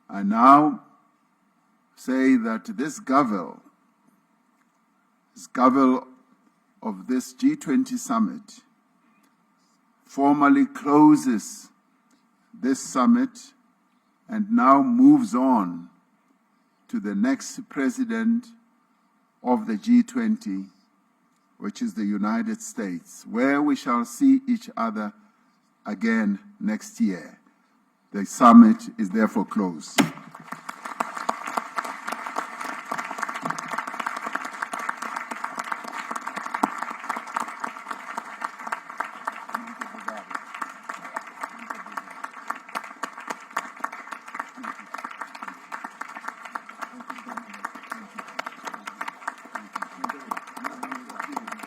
I now say that this gavel of this G20 summit formally closes this summit and now moves on to the next president of the G20, which is the United States, where we shall see each other again next year. The summit is therefore closed.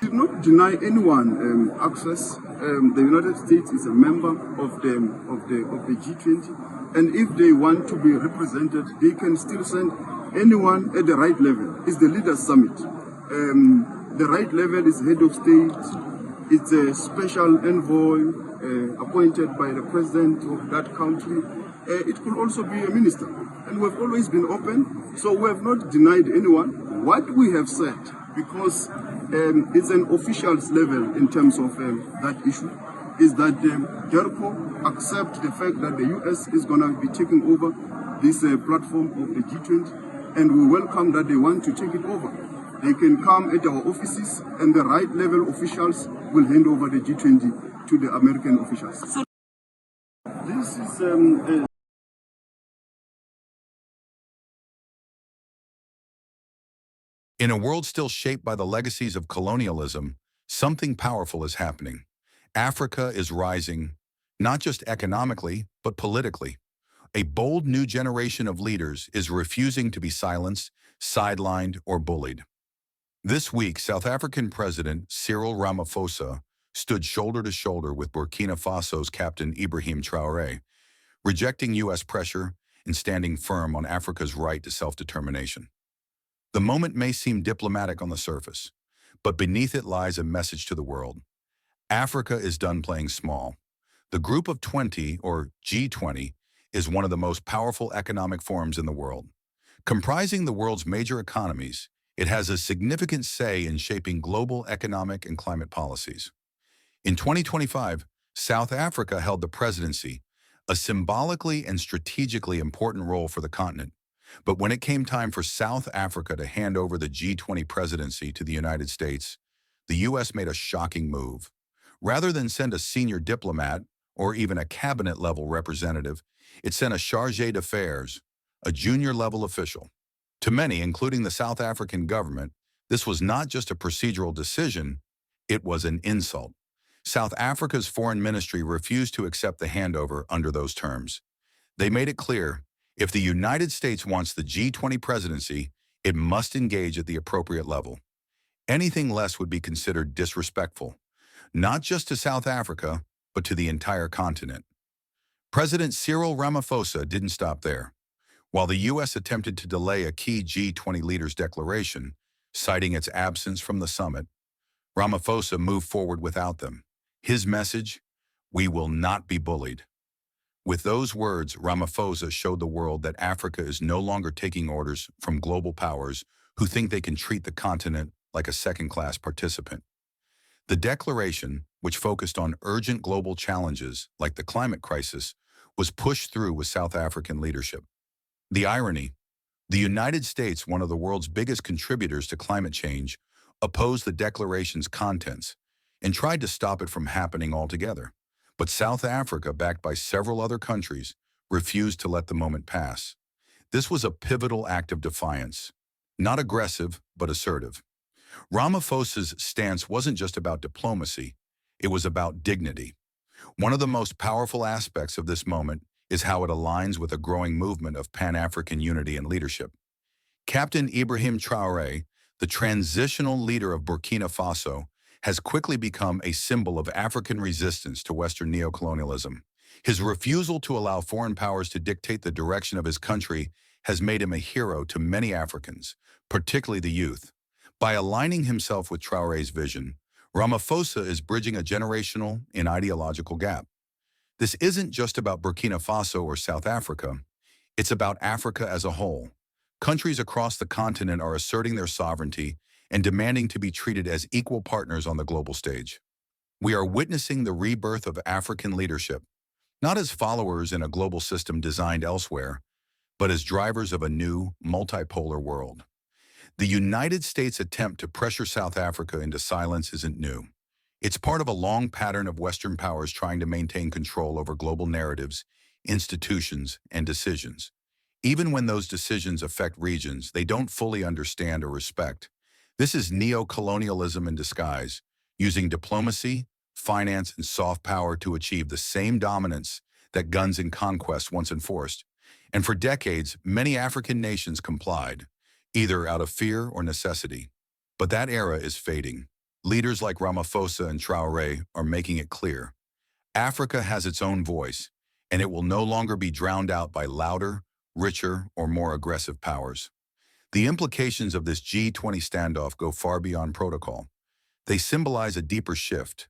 Did not deny anyone access. The United States is a member of the G20, and if they want to be represented, they can still send anyone at the right level. It's the Leaders Summit. The right level is head of state. It's a special envoy appointed by the president of that country. It could also be a minister, and we've always been open, so we have not denied anyone. What we have said, because it's an officials level in terms of that issue, is that DERCO accept the fact that the US is going to be taking over this platform of the G20, and we welcome that they want to take it over. They can come at our offices, and the right level officials will hand over the G20 to the American officials. So this is In a world still shaped by the legacies of colonialism, something powerful is happening. Africa is rising, not just economically, but politically. A bold new generation of leaders is refusing to be silenced, sidelined, or bullied. This week, South African President Cyril Ramaphosa stood shoulder to shoulder with Burkina Faso's Captain Ibrahim Traoré, rejecting U.S. pressure and standing firm on Africa's right to self-determination. The moment may seem diplomatic on the surface, but beneath it lies a message to the world. Africa is done playing small. The Group of 20, or G20, is one of the most powerful economic forums in the world. Comprising the world's major economies, it has a significant say in shaping global economic and climate policies. In 2025, South Africa held the presidency, a symbolically and strategically important role for the continent. But when it came time for South Africa to hand over the G20 presidency to the United States, the U.S. made a shocking move. Rather than send a senior diplomat or even a cabinet-level representative, it sent a chargé d'affaires, a junior-level official. To many, including the South African government, this was not just a procedural decision, it was an insult. South Africa's foreign ministry refused to accept the handover under those terms. They made it clear, if the United States wants the G20 presidency, it must engage at the appropriate level. Anything less would be considered disrespectful, not just to South Africa, but to the entire continent. President Cyril Ramaphosa didn't stop there. While the U.S. attempted to delay a key G20 leaders' declaration, citing its absence from the summit, Ramaphosa moved forward without them. His message: we will not be bullied. With those words, Ramaphosa showed the world that Africa is no longer taking orders from global powers who think they can treat the continent like a second-class participant. The declaration, which focused on urgent global challenges like the climate crisis, was pushed through with South African leadership. The irony: the United States, one of the world's biggest contributors to climate change, opposed the declaration's contents and tried to stop it from happening altogether. But South Africa, backed by several other countries, refused to let the moment pass. This was a pivotal act of defiance, not aggressive, but assertive. Ramaphosa's stance wasn't just about diplomacy, it was about dignity. One of the most powerful aspects of this moment is how it aligns with a growing movement of Pan-African unity and leadership. Captain Ibrahim Traoré, the transitional leader of Burkina Faso, has quickly become a symbol of African resistance to Western neo-colonialism. His refusal to allow foreign powers to dictate the direction of his country has made him a hero to many Africans, particularly the youth. By aligning himself with Traoré's vision, Ramaphosa is bridging a generational and ideological gap. This isn't just about Burkina Faso or South Africa. It's about Africa as a whole. Countries across the continent are asserting their sovereignty and demanding to be treated as equal partners on the global stage. We are witnessing the rebirth of African leadership, not as followers in a global system designed elsewhere, but as drivers of a new, multipolar world. The United States' attempt to pressure South Africa into silence isn't new. It's part of a long pattern of Western powers trying to maintain control over global narratives, institutions, and decisions. Even when those decisions affect regions they don't fully understand or respect. This is neo-colonialism in disguise, using diplomacy, finance, and soft power to achieve the same dominance that guns and conquest once enforced. And for decades, many African nations complied, either out of fear or necessity. But that era is fading. Leaders like Ramaphosa and Traoré are making it clear. Africa has its own voice, and it will no longer be drowned out by louder, richer, or more aggressive powers. The implications of this G20 standoff go far beyond protocol. They symbolize a deeper shift,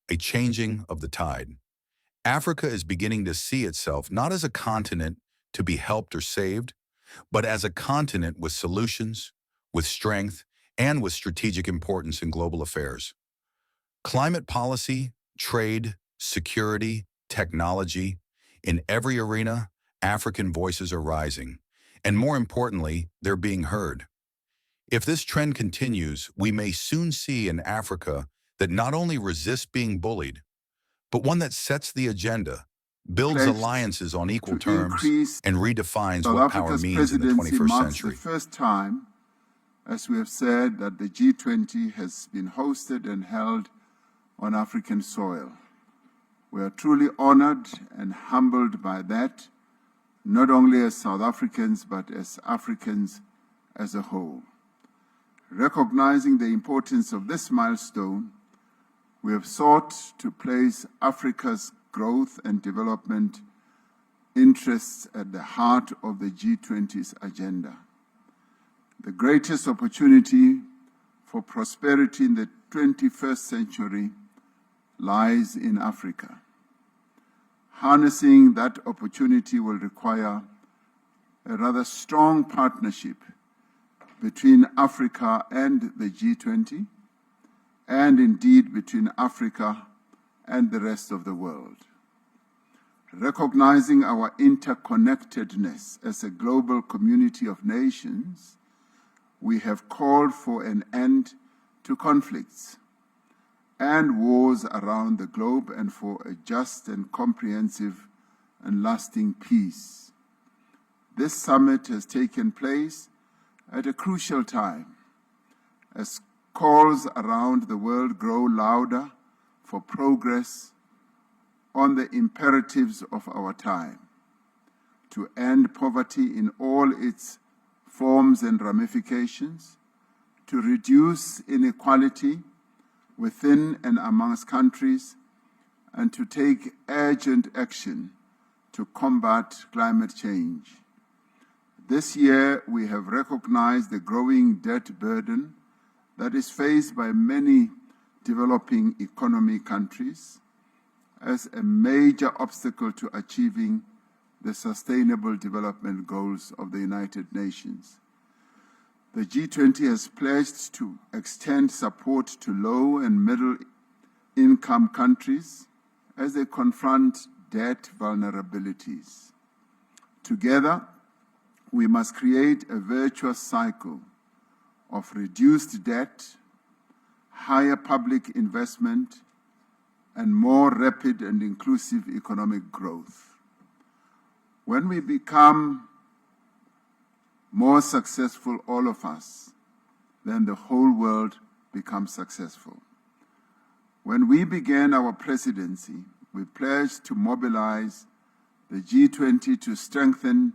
a changing of the tide. Africa is beginning to see itself not as a continent to be helped or saved, but as a continent with solutions, with strength, and with strategic importance in global affairs. Climate policy, trade, security, technology, in every arena, African voices are rising, and more importantly, they're being heard. If this trend continues, we may soon see an Africa that not only resists being bullied, but one that sets the agenda, builds alliances on equal terms, and redefines South what power Africa's means in the presidency 21st marks century. the first time, as we have said, that the G20 has been hosted and held on African soil. We are truly honored and humbled by that, not only as South Africans, but as Africans as a whole. Recognizing the importance of this milestone, we have sought to place Africa's growth and development interests at the heart of the G20's agenda. The greatest opportunity for prosperity in the 21st century lies in Africa. Harnessing that opportunity will require a rather strong partnership between Africa and the G20, and indeed between Africa and the rest of the world. Recognizing our interconnectedness as a global community of nations, we have called for an end to conflicts and wars around the globe and for a just and comprehensive and lasting peace. This summit has taken place at a crucial time as calls around the world grow louder for progress on the imperatives of our time, to end poverty in all its forms and ramifications, to reduce inequality within and amongst countries, and to take urgent action to combat climate change. This year, we have recognized the growing debt burden that is faced by many developing economy countries as a major obstacle to achieving the Sustainable Development Goals of the United Nations. The G20 has pledged to extend support to low and middle income countries as they confront debt vulnerabilities. Together, we must create a virtuous cycle of reduced debt, higher public investment, and more rapid and inclusive economic growth. When we become more successful, all of us, then the whole world becomes successful. When we began our presidency, we pledged to mobilize the G20 to strengthen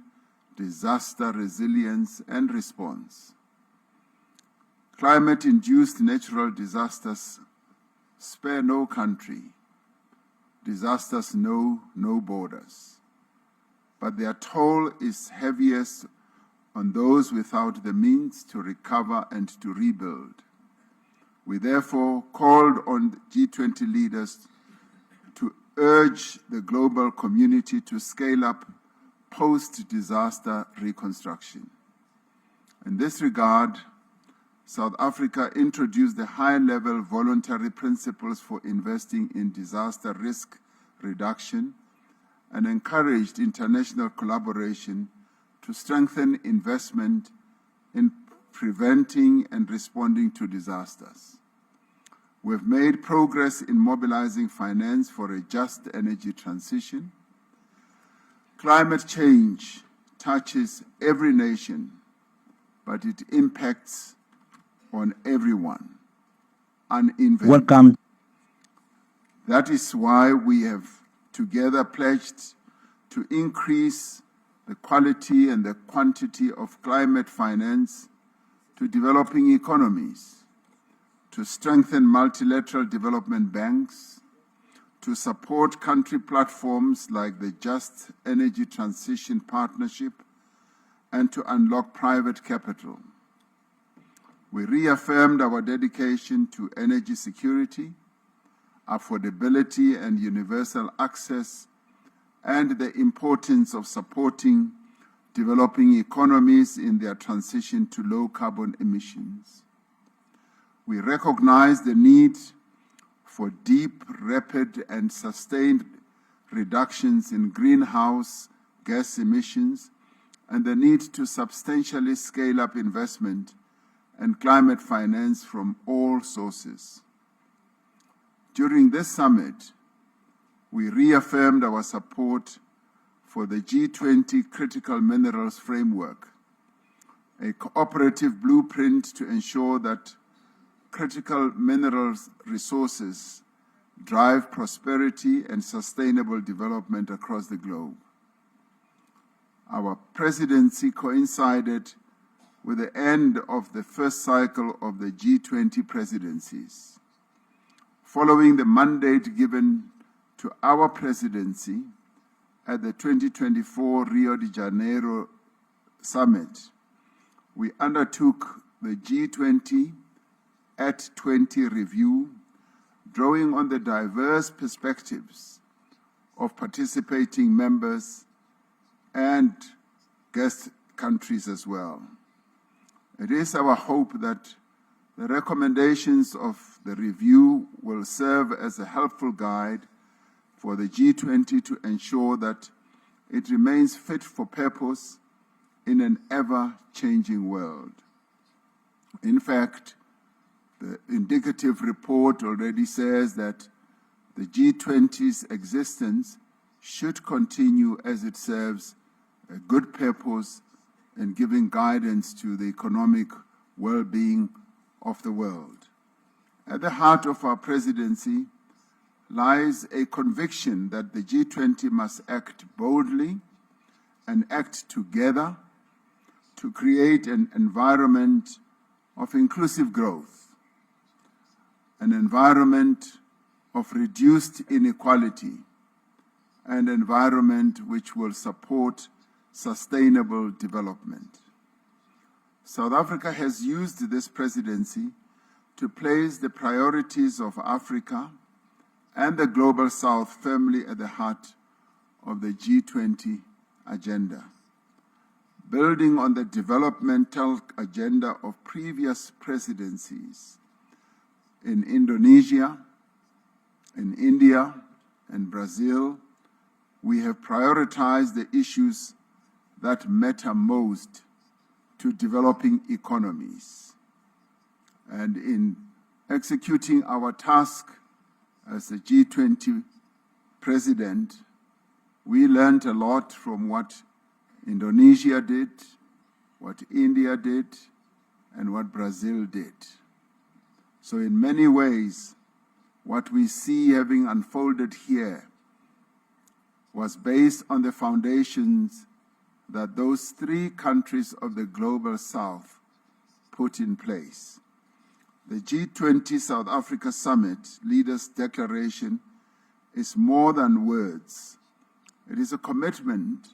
disaster resilience and response. Climate-induced natural disasters spare no country. Disasters know no borders. But their toll is heaviest on those without the means to recover and to rebuild. We therefore called on G20 leaders to urge the global community to scale up post-disaster reconstruction. In this regard, South Africa introduced the high-level voluntary principles for investing in disaster risk reduction and encouraged international collaboration to strengthen investment in preventing and responding to disasters. We've made progress in mobilizing finance for a just energy transition. Climate change touches every nation, but it impacts on everyone, uninvented. Welcome. That is why we have together pledged to increase the quality and the quantity of climate finance to developing economies, to strengthen multilateral development banks, to support country platforms like the Just Energy Transition Partnership, and to unlock private capital. We reaffirmed our dedication to energy security, affordability and universal access, and the importance of supporting developing economies in their transition to low carbon emissions. We recognize the need for deep, rapid, and sustained reductions in greenhouse gas emissions and the need to substantially scale up investment and climate finance from all sources. During this summit, we reaffirmed our support for the G20 Critical Minerals Framework, a cooperative blueprint to ensure that critical minerals resources drive prosperity and sustainable development across the globe. Our presidency coincided with the end of the first cycle of the G20 presidencies. Following the mandate given to our presidency at the 2024 Rio de Janeiro summit, we undertook the G20 at 20 review, drawing on the diverse perspectives of participating members and guest countries as well. It is our hope that the recommendations of the review will serve as a helpful guide for the G20 to ensure that it remains fit for purpose in an ever-changing world. In fact, the indicative report already says that the G20's existence should continue as it serves a good purpose in giving guidance to the economic well-being of the world. At the heart of our presidency lies a conviction that the G20 must act boldly and act together to create an environment of inclusive growth, an environment of reduced inequality, an environment which will support sustainable development. South Africa has used this presidency to place the priorities of Africa and the Global South firmly at the heart of the G20 agenda. Building on the developmental agenda of previous presidencies in Indonesia, in India, and Brazil, we have prioritized the issues that matter most to developing economies. And in executing our task as the G20 president, we learned a lot from what Indonesia did, what India did, and what Brazil did. So in many ways, what we see having unfolded here was based on the foundations that those three countries of the Global South put in place. The G20 South Africa Summit Leaders' Declaration is more than words. It is a commitment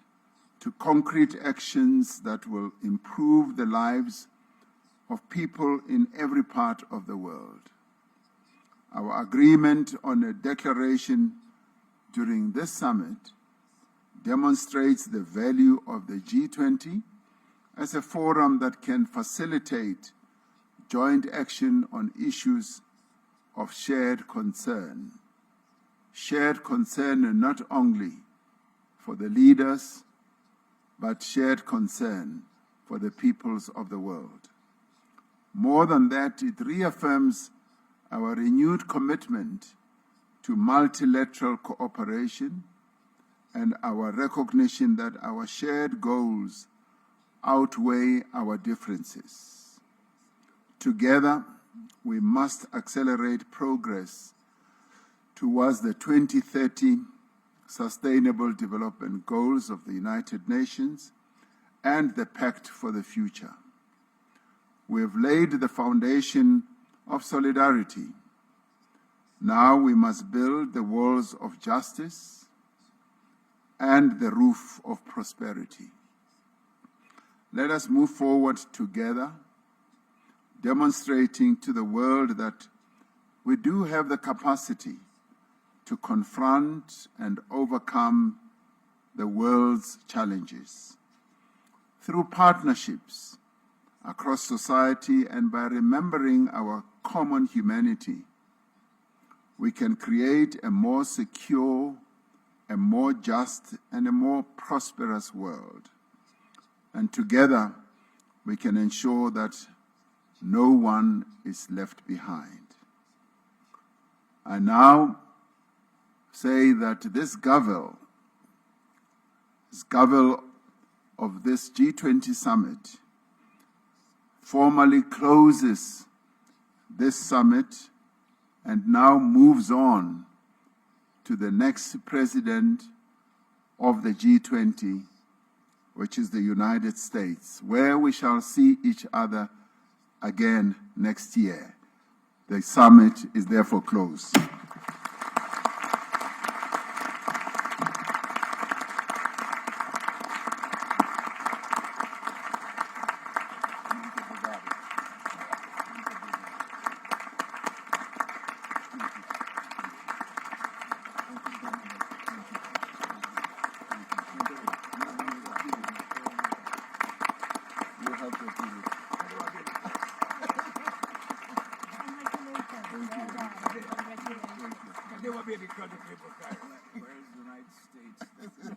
to concrete actions that will improve the lives of people in every part of the world. Our agreement on a declaration during this summit demonstrates the value of the G20 as a forum that can facilitate joint action on issues of shared concern. Shared concern not only for the leaders, but shared concern for the peoples of the world. More than that, it reaffirms our renewed commitment to multilateral cooperation and our recognition that our shared goals outweigh our differences. Together, we must accelerate progress towards the 2030 Sustainable Development Goals of the United Nations and the Pact for the Future. We have laid the foundation of solidarity. Now we must build the walls of justice and the roof of prosperity. Let us move forward together, demonstrating to the world that we do have the capacity to confront and overcome the world's challenges. Through partnerships across society and by remembering our common humanity, we can create a more secure, a more just, and a more prosperous world. And together, we can ensure that no one is left behind. I now say that this gavel of this G20 summit formally closes this summit and now moves on to the next president of the G20, which is the United States, where we shall see each other again next year. The summit is therefore closed.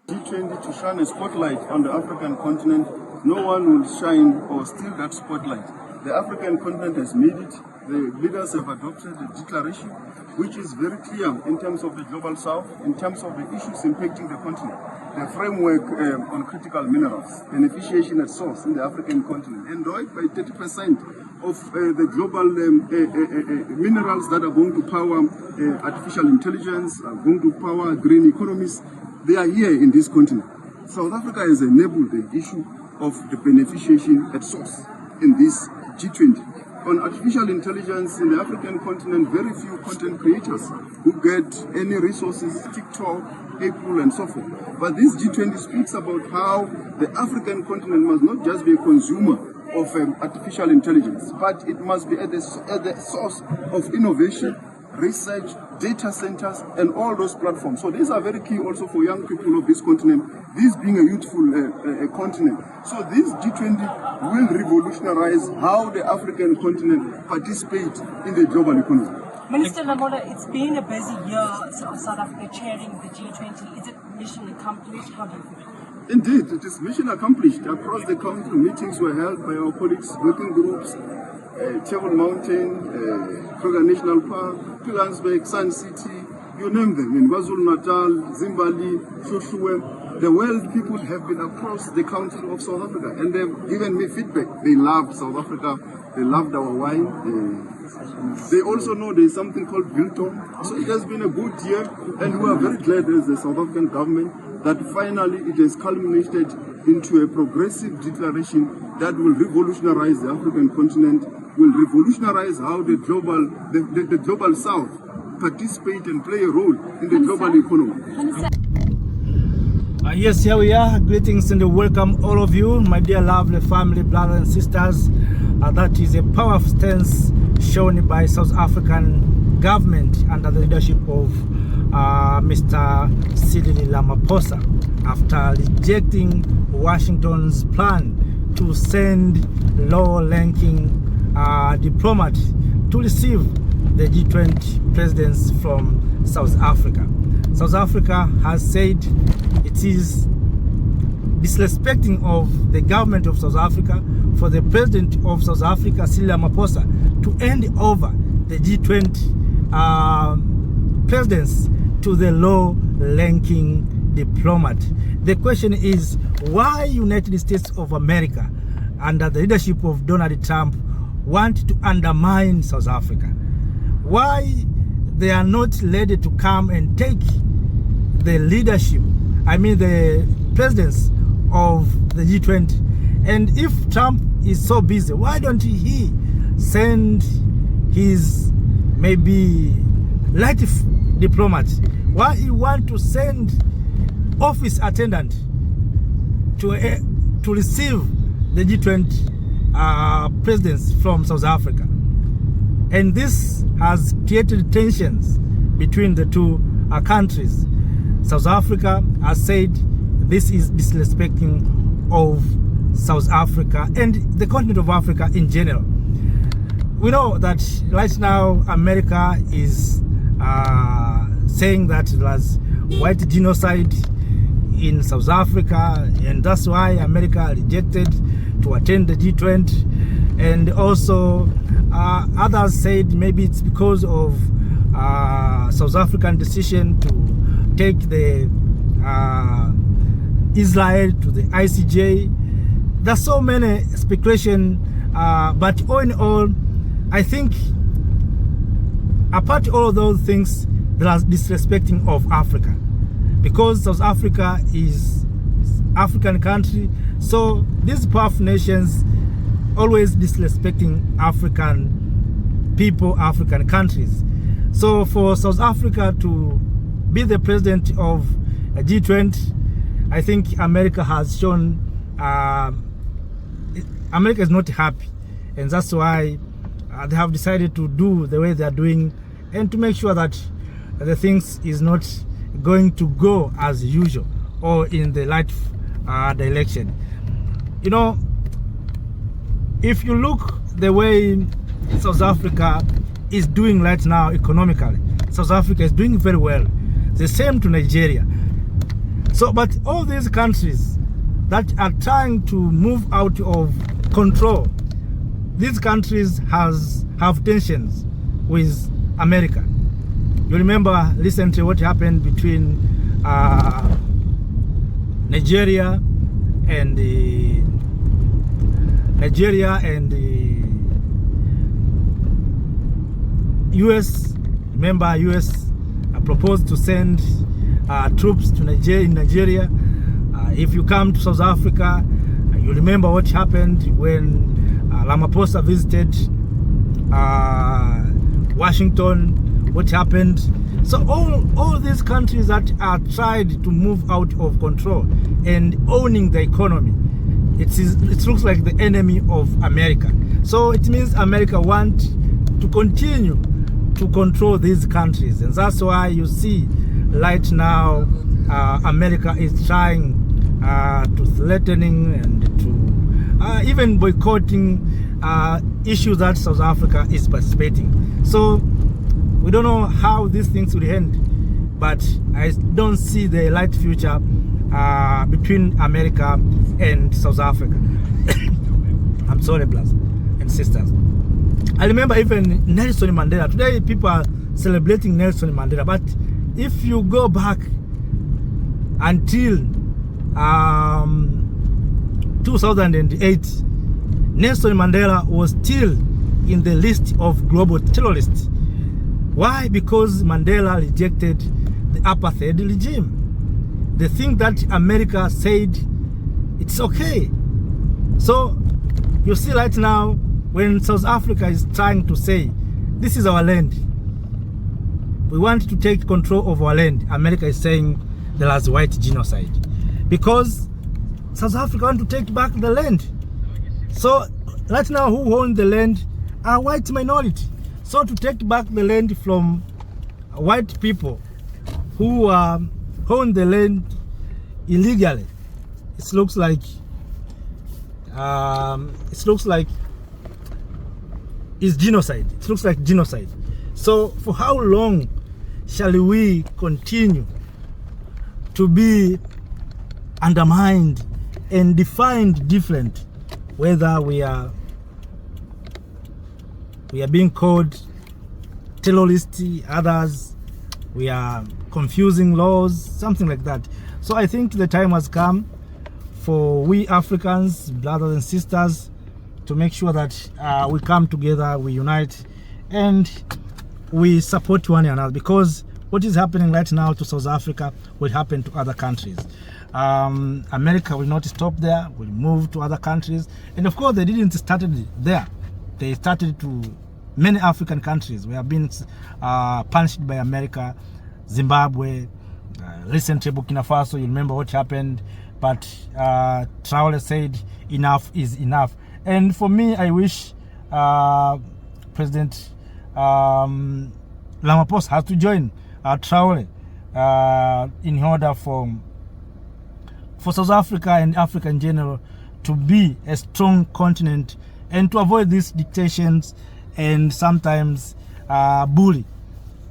G20 to shine a spotlight on the African continent. No one will shine or steal that spotlight. The African continent has made it. The leaders have adopted a declaration which is very clear in terms of the global south, in terms of the issues impacting the continent. The framework on critical minerals, beneficiation at source in the African continent, enjoyed by 30% of the global minerals that are going to power artificial intelligence, are going to power green economies. They are here in this continent. South Africa has enabled the issue of the beneficiation at source in this G20. On artificial intelligence in the African continent, very few content creators who get any resources, TikTok, April, and so forth. But this G20 speaks about how the African continent must not just be a consumer of artificial intelligence, but it must be at the source of innovation, research, data centers, and all those platforms. So these are very key also for young people of this continent, this being a youthful continent. So this G20 will revolutionize how the African continent participates in the global economy. Minister Lamola, it's been a busy year of South Africa chairing the G20. Is it mission accomplished? How do you feel? Indeed, it is mission accomplished. Across the country, meetings were held by our colleagues, working groups, Table Mountain, Kruger National Park, Pilansberg, Sun City, you name them, in KwaZulu-Natal, Zimbabwe, Shoshuwe. The world people have been across the country of South Africa and they've given me feedback. They loved South Africa, they loved our wine. They also know there is something called biltong. So it has been a good year and we are very glad as the South African government that finally it has culminated into a progressive declaration that will revolutionize the African continent, will revolutionize how the global South participate and play a role in the global economy. Yes, here we are. Greetings and welcome all of you, my dear lovely family, brothers and sisters. That is a powerful stance shown by South African government under the leadership of Mr. Cyril Ramaphosa. after rejecting Washington's plan to send low-ranking diplomat to receive the G20 presidents from South Africa. South Africa has said it is disrespecting of the government of South Africa for the president of South Africa, Cyril Ramaphosa, to hand over the G20 presidents to the low-ranking diplomat. The question is, why United States of America, under the leadership of Donald Trump, want to undermine South Africa? Why they are not ready to come and take the leadership, I mean the presidents of the G20? And if Trump is so busy, why don't he send his maybe light diplomat? Why he want to send office attendant to receive the G20 presidents from South Africa? And this has created tensions between the two countries. South Africa has said this is disrespecting of South Africa and the continent of Africa in general. We know that right now America is saying that there was white genocide in South Africa, and that's why America rejected to attend the G20. And also others said maybe it's because of South African decision to take the Israel to the ICJ. There's so many speculation, but all in all, I think apart all of those things, there are disrespecting of Africa, because South Africa is African country. So these powerful nations always disrespecting African people, African countries. So for South Africa to be the president of a G20, I think America has shown America is not happy, and that's why they have decided to do the way they are doing, and to make sure that the things is not going to go as usual or in the right direction. You know, if you look the way South Africa is doing right now economically, South Africa is doing very well. The same to Nigeria. So, but all these countries that are trying to move out of control, these countries have tensions with America. You remember recently what happened between Nigeria and the US. Remember, US proposed to send troops to Nigeria. If you come to South Africa, you remember what happened when Ramaphosa visited Washington, what happened. So all these countries that are tried to move out of control and owning the economy, it looks like the enemy of America. So it means America wants to continue to control these countries, and that's why you see right now America is trying to threatening and to even boycotting issues that South Africa is participating. So we don't know how these things will end, but I don't see the light future between America and South Africa. I'm sorry, brothers and sisters. I remember even Nelson Mandela. Today people are celebrating Nelson Mandela, but if you go back until 2008, Nelson Mandela was still in the list of global terrorists. Why? Because Mandela rejected the apartheid regime. The thing that America said, it's okay. So you see right now, when South Africa is trying to say, this is our land, we want to take control of our land, America is saying there was white genocide. Because South Africa want to take back the land. So right now, who own the land are white minority. So to take back the land from white people who own the land illegally. It looks like it's genocide. It looks like genocide. So for how long shall we continue to be undermined and defined different, whether we are being called terrorists, others we are confusing laws, something like that. So I think the time has come for we Africans, brothers and sisters, to make sure that we come together, we unite, and we support one another, because what is happening right now to South Africa will happen to other countries. America will not stop there, will move to other countries, and of course they didn't start it there. They started to many African countries. We have been punished by America, Zimbabwe, recently Burkina Faso. You remember what happened, but Traoré said enough is enough. And for me, I wish President Ramaphosa has to join Traoré in order for South Africa and Africa in general to be a strong continent and to avoid these dictations and sometimes bully.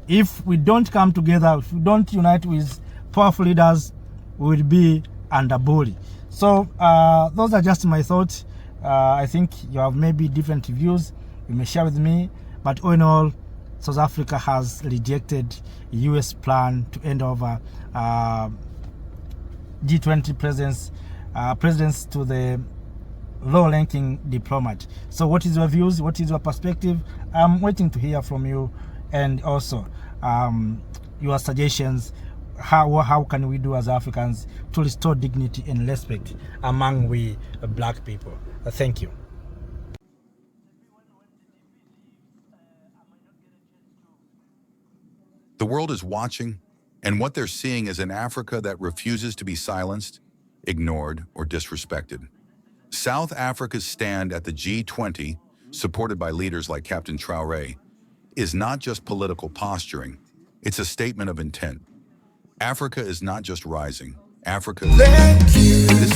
If we don't come together, if we don't unite with powerful leaders, we will be under bully. So those are just my thoughts. I think you have maybe different views. You may share with me, but all in all, South Africa has rejected US plan to end over G20 presidents to the low-ranking diplomat. So what is your views? What is your perspective? I'm waiting to hear from you, and also your suggestions. How can we do as Africans to restore dignity and respect among we black people? Thank you. The world is watching, and what they're seeing is an Africa that refuses to be silenced, ignored, or disrespected. South Africa's stand at the G20, supported by leaders like Captain Traoré, is not just political posturing, it's a statement of intent. Africa is not just rising, Africa is...